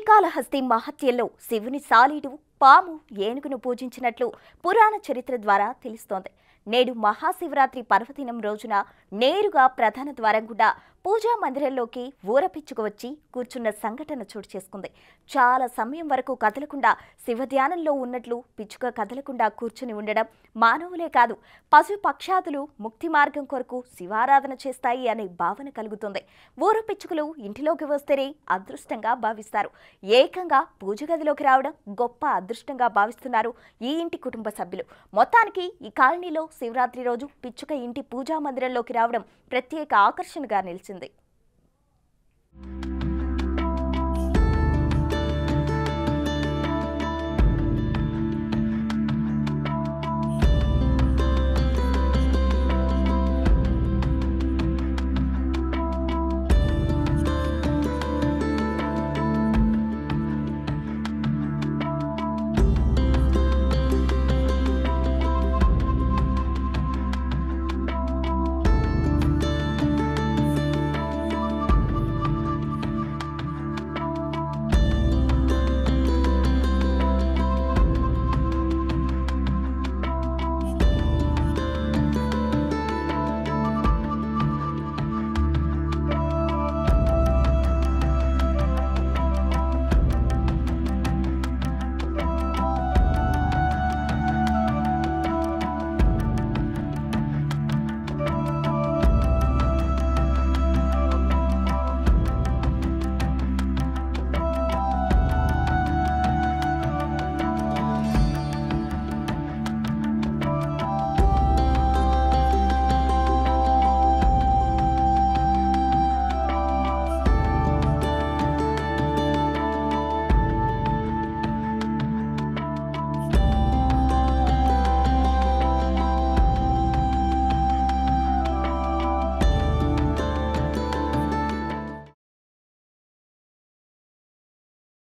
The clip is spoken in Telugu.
శ్రీకాళహస్తి మహత్యంలో శివుని సాలీడు పాము ఏనుగును పూజించినట్లు పురాణ చరిత్ర ద్వారా తెలుస్తోంది. నేడు మహాశివరాత్రి పర్వదినం రోజున నేరుగా ప్రధాన ద్వారం గుండా పూజా మందిరంలోకి ఊరపిచ్చుకు వచ్చి కూర్చున్న సంఘటన చోటు చేసుకుంది. చాలా సమయం వరకు కదలకుండా శివధ్యానంలో ఉన్నట్లు పిచ్చుక కదలకుండా కూర్చుని ఉండడం మానవులే కాదు, పశు పక్షాదులు ముక్తి మార్గం కొరకు శివారాధన చేస్తాయి అనే భావన కలుగుతుంది. ఊరు పిచ్చుకలు ఇంటిలోకి వస్తేనే అదృష్టంగా భావిస్తారు. ఏకంగా పూజ గదిలోకి రావడం గొప్ప అదృష్టంగా భావిస్తున్నారు ఈ ఇంటి కుటుంబ సభ్యులు. మొత్తానికి ఈ కాలనీలో శివరాత్రి రోజు పిచ్చుక ఇంటి పూజా మందిరంలోకి రావడం ప్రత్యేక ఆకర్షణగా నిలిచింది.